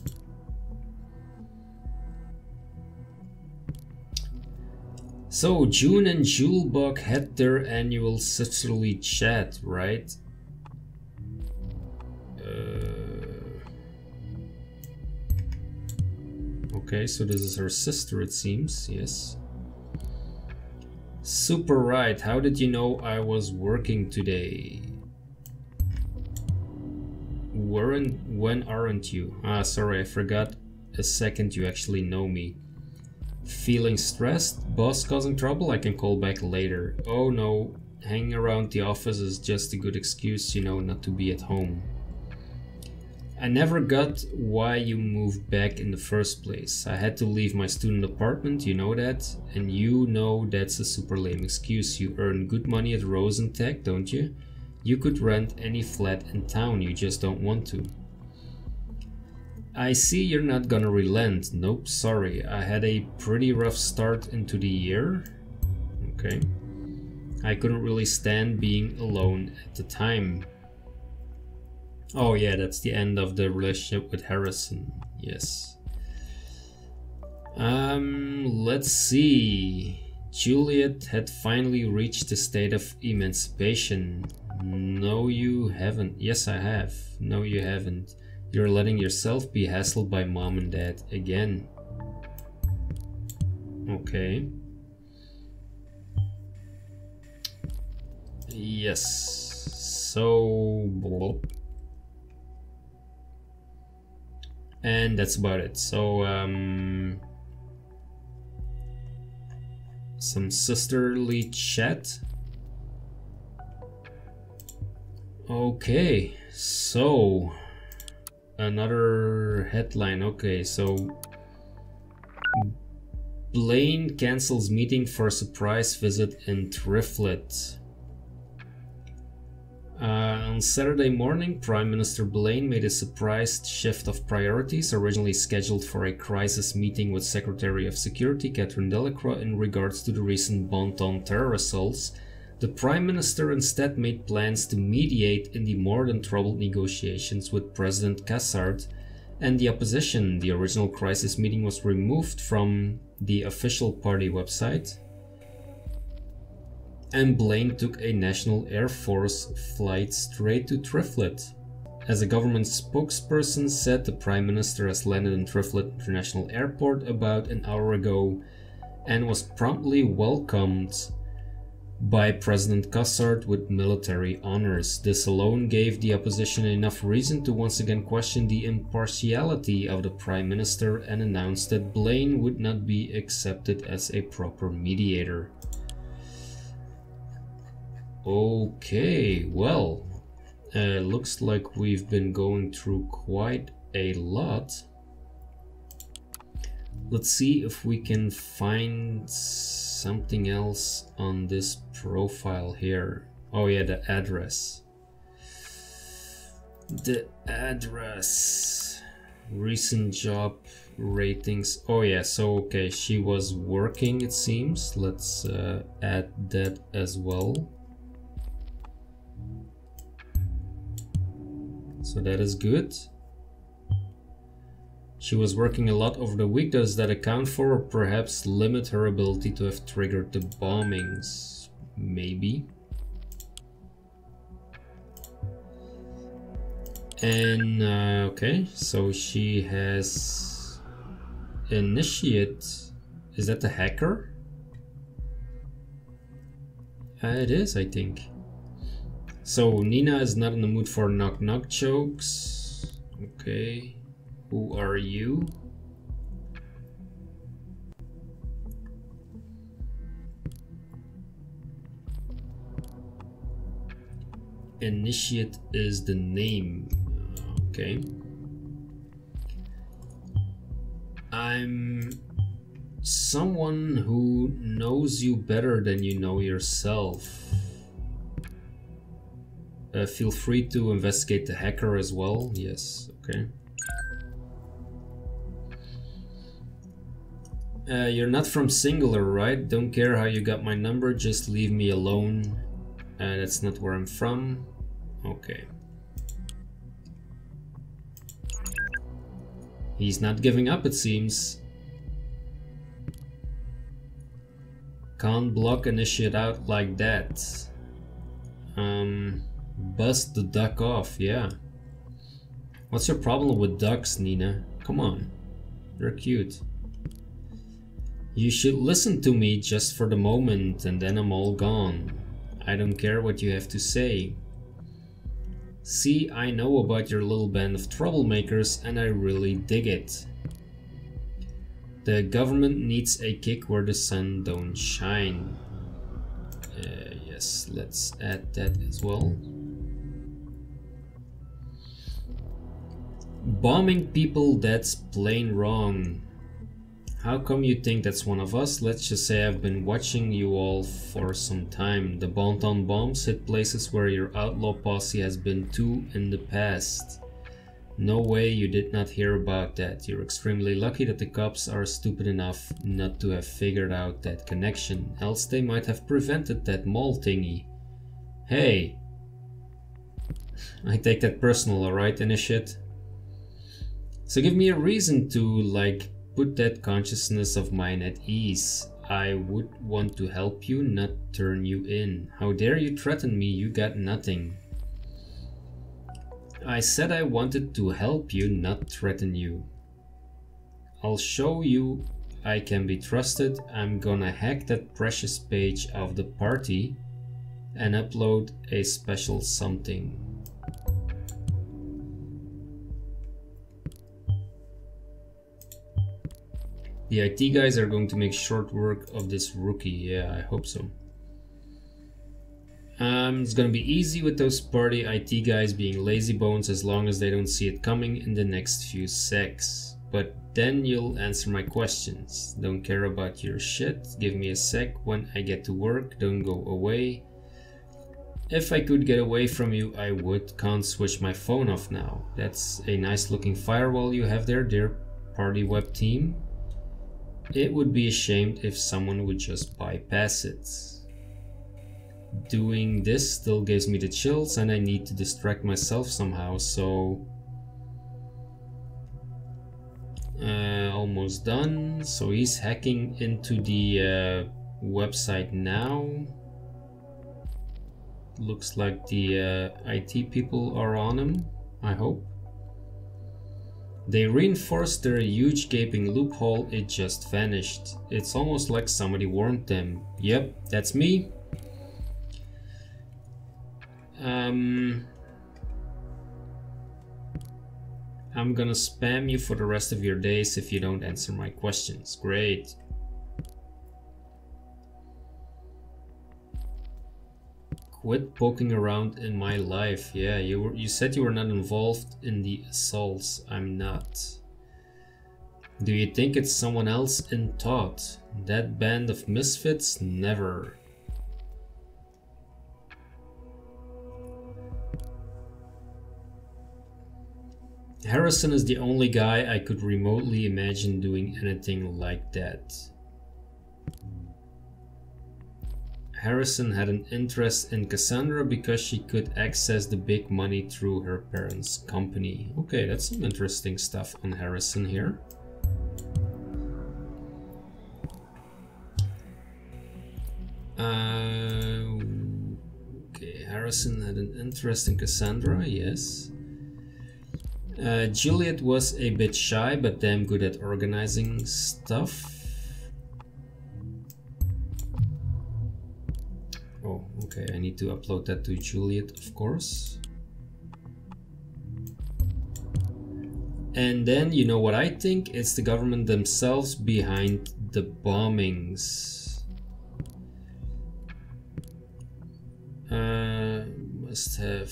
So June and Julebug had their annual sisterly chat, right? Okay, so this is her sister, it seems. Yes. Super right. How did you know I was working today? When aren't you? Ah, sorry, I forgot a second you actually know me. Feeling stressed? Boss causing trouble? I can call back later. Oh no, hanging around the office is just a good excuse, you know, not to be at home. I never got why you moved back in the first place. I had to leave my student apartment, you know that? And you know that's a super lame excuse. You earn good money at Rosentech, don't you? You could rent any flat in town, you just don't want to. I see you're not gonna relent. Nope, sorry. I had a pretty rough start into the year. Okay. I couldn't really stand being alone at the time. Oh yeah, that's the end of the relationship with Harrison. Yes. Let's see. Juliet had finally reached the state of emancipation. No, you haven't. Yes, I have. No, you haven't. You're letting yourself be hassled by mom and dad again. Okay. Yes. So... and that's about it. So, some sisterly chat. Okay, so another headline. Okay, so Blaine cancels meeting for surprise visit in Triflet. On Saturday morning, Prime Minister Blaine made a surprise shift of priorities, originally scheduled for a crisis meeting with Secretary of Security Catherine Delacroix in regards to the recent Bonton terror assaults. The Prime Minister instead made plans to mediate in the more than troubled negotiations with President Cassard and the opposition. The original crisis meeting was removed from the official party website, and Blaine took a National Air Force flight straight to Triflet. As a government spokesperson said, the Prime Minister has landed in Triflet International Airport about an hour ago and was promptly welcomed by President Cassard with military honors. This alone gave the opposition enough reason to once again question the impartiality of the Prime Minister and announced that Blaine would not be accepted as a proper mediator. Okay, well, looks like we've been going through quite a lot. Let's see if we can find something else on this profile here. Oh yeah, the address. The address. Recent job ratings. Oh yeah, so okay, she was working it seems. Let's add that as well. So that is good. She was working a lot over the week. Does that account for or perhaps limit her ability to have triggered the bombings? maybe. And okay, so she has initiate. Is that the hacker? It is, I think. So Nina is not in the mood for knock knock jokes. Okay, who are you? Initiate is the name. Okay. I'm someone who knows you better than you know yourself. Feel free to investigate the hacker as well. Yes, okay. You're not from Singular, right? Don't care how you got my number, just leave me alone. That's not where I'm from. Okay. He's not giving up, it seems. Can't block initiate out like that. Bust the duck off, yeah. What's your problem with ducks, Nina? Come on, they're cute. You should listen to me just for the moment and then I'm all gone. I don't care what you have to say. See, I know about your little band of troublemakers and I really dig it. The government needs a kick where the sun don't shine. Yes, let's add that as well. Bombing people, that's plain wrong. How come you think that's one of us? Let's just say I've been watching you all for some time. The Bonton bombs hit places where your outlaw posse has been too in the past. No way you did not hear about that. You're extremely lucky that the cops are stupid enough not to have figured out that connection, else they might have prevented that mall thingy. Hey! I take that personal, alright, Initiate? So give me a reason to, like, put that consciousness of mine at ease. I would want to help you, not turn you in. How dare you threaten me? You got nothing. I said I wanted to help you, not threaten you. I'll show you I can be trusted. I'm gonna hack that precious page of the party and upload a special something. The IT guys are going to make short work of this rookie. Yeah, I hope so. It's gonna be easy with those party IT guys being lazy bones as long as they don't see it coming in the next few secs. But then you'll answer my questions. Don't care about your shit. Give me a sec when I get to work. Don't go away. If I could get away from you, I would. Can't switch my phone off now. That's a nice looking firewall you have there, dear party web team. It would be a shame if someone would just bypass it. Doing this still gives me the chills and I need to distract myself somehow, so... almost done. So he's hacking into the website now. Looks like the IT people are on him, I hope. They reinforced their huge gaping loophole, it just vanished. It's almost like somebody warned them. Yep, that's me. I'm gonna spam you for the rest of your days if you don't answer my questions. Great. Quit poking around in my life. Yeah, you said you were not involved in the assaults. I'm not. Do you think it's someone else in thought? That band of misfits? Never. Harrison is the only guy I could remotely imagine doing anything like that. Harrison had an interest in Cassandra because she could access the big money through her parents' company. Okay, that's some interesting stuff on Harrison here. Harrison had an interest in Cassandra, yes. Juliet was a bit shy, but damn good at organizing stuff. Oh, okay, I need to upload that to Juliet, of course. And then, you know what I think? It's the government themselves behind the bombings. Must have...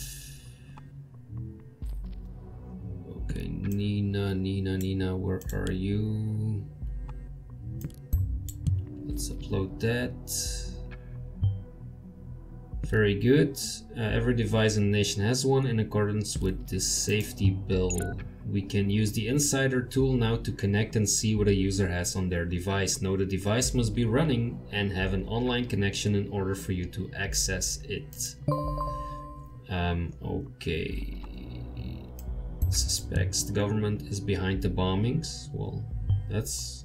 Okay, Nina, where are you? Let's upload that. Very good. Every device in the nation has one in accordance with this safety bill. We can use the insider tool now to connect and see what a user has on their device. Now the device must be running and have an online connection in order for you to access it. Okay. Suspects the government is behind the bombings. Well, that's...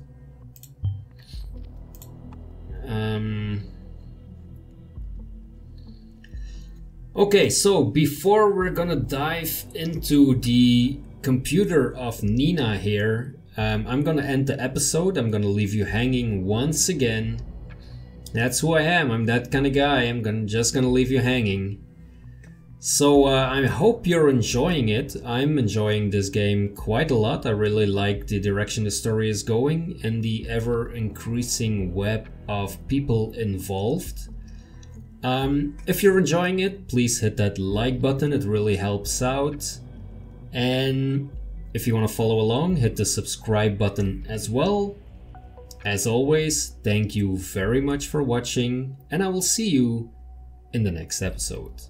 Okay, so before we're gonna dive into the computer of Nina here, I'm gonna end the episode. I'm gonna leave you hanging once again. That's who I am. I'm that kind of guy. I'm just gonna leave you hanging. So I hope you're enjoying it. I'm enjoying this game quite a lot. I really like the direction the story is going and the ever-increasing web of people involved. If you're enjoying it, please hit that like button. It really helps out. And if you want to follow along, hit the subscribe button as well. As always, thank you very much for watching, and I will see you in the next episode.